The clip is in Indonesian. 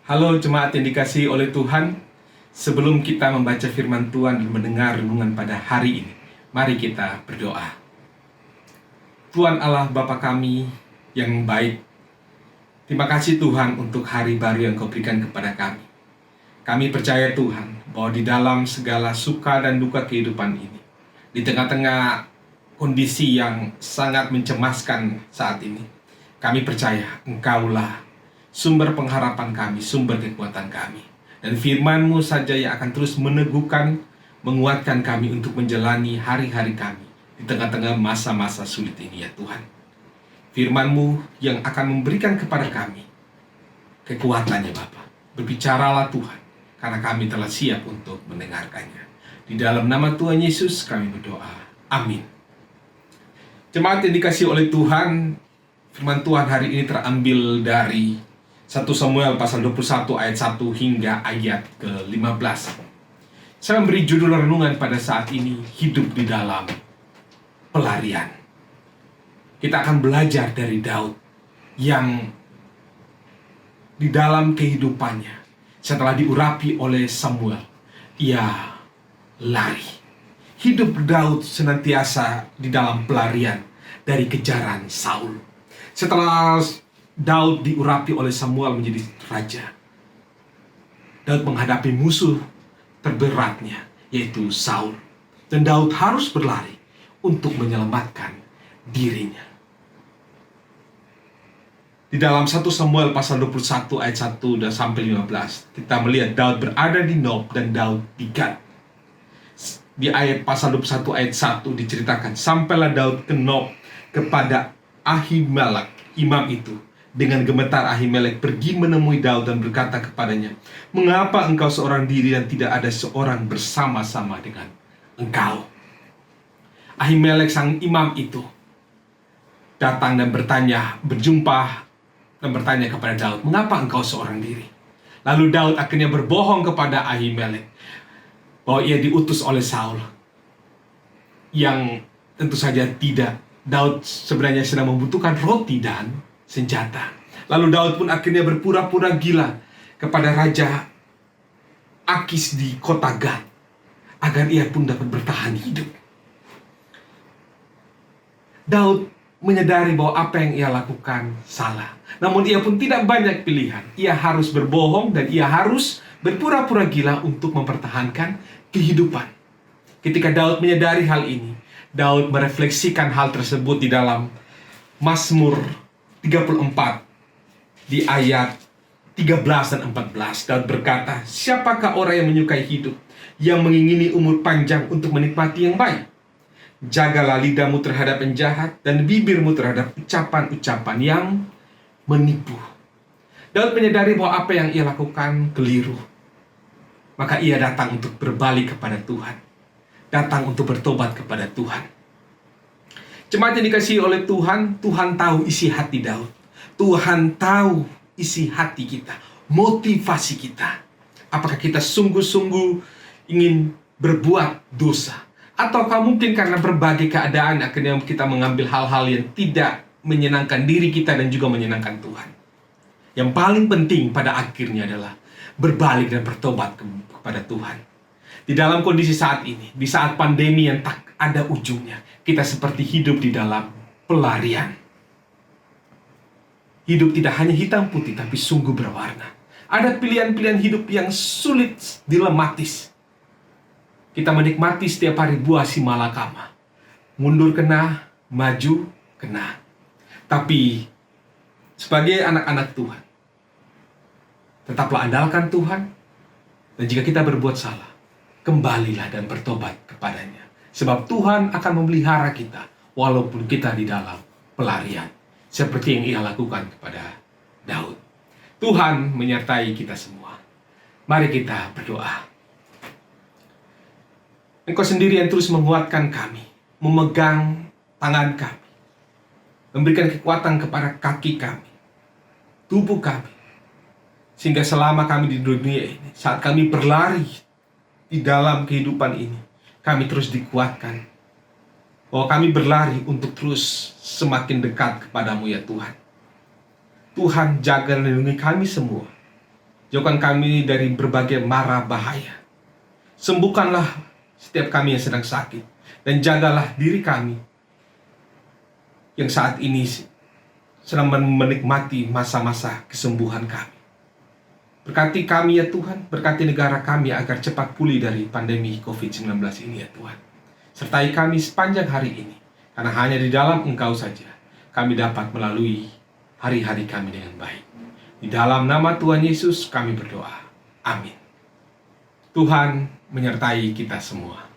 Halo jemaat yang dikasihi oleh Tuhan. Sebelum kita membaca firman Tuhan dan mendengar renungan pada hari ini, mari kita berdoa. Tuhan Allah Bapa kami yang baik, terima kasih Tuhan untuk hari baru yang Kau berikan kepada kami. Kami percaya Tuhan bahwa di dalam segala suka dan duka kehidupan ini, di tengah-tengah kondisi yang sangat mencemaskan saat ini, kami percaya Engkaulah sumber pengharapan kami, sumber kekuatan kami. Dan firman-Mu saja yang akan terus meneguhkan, menguatkan kami untuk menjalani hari-hari kami di tengah-tengah masa-masa sulit ini ya Tuhan. Firman-Mu yang akan memberikan kepada kami kekuatannya Bapa. Berbicaralah Tuhan, karena kami telah siap untuk mendengarkannya. Di dalam nama Tuhan Yesus kami berdoa. Amin. Jemaat yang dikasihi oleh Tuhan, firman Tuhan hari ini terambil dari 1 Samuel pasal 21 ayat 1 hingga ayat ke-15. Saya memberi judul renungan pada saat ini, hidup di dalam pelarian. Kita akan belajar dari Daud yang di dalam kehidupannya, setelah diurapi oleh Samuel, ia lari. Hidup Daud senantiasa di dalam pelarian dari kejaran Saul. Setelah Daud diurapi oleh Samuel menjadi raja, Daud menghadapi musuh terberatnya, yaitu Saul. Dan Daud harus berlari untuk menyelamatkan dirinya. Di dalam 1 Samuel pasal 21 ayat 1 dan sampai 15, kita melihat Daud berada di Nob dan Daud di Gad. Di ayat pasal 21 ayat 1 diceritakan, sampailah Daud ke Nob kepada Ahimelek, imam itu. Dengan gemetar Ahimelek pergi menemui Daud dan berkata kepadanya, "Mengapa engkau seorang diri dan tidak ada seorang bersama-sama dengan engkau?" Ahimelek sang imam itu datang dan berjumpa dan bertanya kepada Daud, "Mengapa engkau seorang diri?" Lalu Daud akhirnya berbohong kepada Ahimelek bahwa ia diutus oleh Saul, yang tentu saja tidak. Daud sebenarnya sedang membutuhkan roti dan senjata. Lalu Daud pun akhirnya berpura-pura gila kepada Raja Akis di kota Gad, agar ia pun dapat bertahan hidup. Daud menyadari bahwa apa yang ia lakukan salah. Namun ia pun tidak banyak pilihan. Ia harus berbohong dan ia harus berpura-pura gila untuk mempertahankan kehidupan. Ketika Daud menyadari hal ini, Daud merefleksikan hal tersebut di dalam Mazmur 34 di ayat 13 dan 14. Daud berkata, "Siapakah orang yang menyukai hidup, yang mengingini umur panjang untuk menikmati yang baik? Jagalah lidahmu terhadap yang jahat dan bibirmu terhadap ucapan-ucapan yang menipu." Daud menyadari bahwa apa yang ia lakukan keliru. Maka ia datang untuk berbalik kepada Tuhan, datang untuk bertobat kepada Tuhan. Jemaat yang dikasihi oleh Tuhan, Tuhan tahu isi hati Daud. Tuhan tahu isi hati kita, motivasi kita. Apakah kita sungguh-sungguh ingin berbuat dosa? Ataukah mungkin karena berbagai keadaan akhirnya kita mengambil hal-hal yang tidak menyenangkan diri kita dan juga menyenangkan Tuhan? Yang paling penting pada akhirnya adalah berbalik dan bertobat kepada Tuhan. Di dalam kondisi saat ini, di saat pandemi yang tak ada ujungnya, kita seperti hidup di dalam pelarian. Hidup tidak hanya hitam putih, tapi sungguh berwarna. Ada pilihan-pilihan hidup yang sulit dilematis. Kita menikmati setiap hari buah si malakama. Mundur kena, maju kena. Tapi sebagai anak-anak Tuhan, tetaplah andalkan Tuhan. Dan jika kita berbuat salah, kembalilah dan bertobat kepadanya. Sebab Tuhan akan memelihara kita walaupun kita di dalam pelarian, seperti yang ia lakukan kepada Daud. Tuhan menyertai kita semua. Mari kita berdoa. Engkau sendiri yang terus menguatkan kami, memegang tangan kami, memberikan kekuatan kepada kaki kami, tubuh kami, sehingga selama kami di dunia ini, saat kami berlari di dalam kehidupan ini, kami terus dikuatkan bahwa kami berlari untuk terus semakin dekat kepadamu ya Tuhan. Tuhan jaga dan lindungi kami semua. Jauhkan kami dari berbagai mara bahaya. Sembuhkanlah setiap kami yang sedang sakit. Dan jagalah diri kami yang saat ini sedang menikmati masa-masa kesembuhan kami. Berkati kami ya Tuhan, berkati negara kami agar cepat pulih dari pandemi COVID-19 ini ya Tuhan. Sertai kami sepanjang hari ini, karena hanya di dalam Engkau saja kami dapat melalui hari-hari kami dengan baik. Di dalam nama Tuhan Yesus kami berdoa. Amin. Tuhan menyertai kita semua.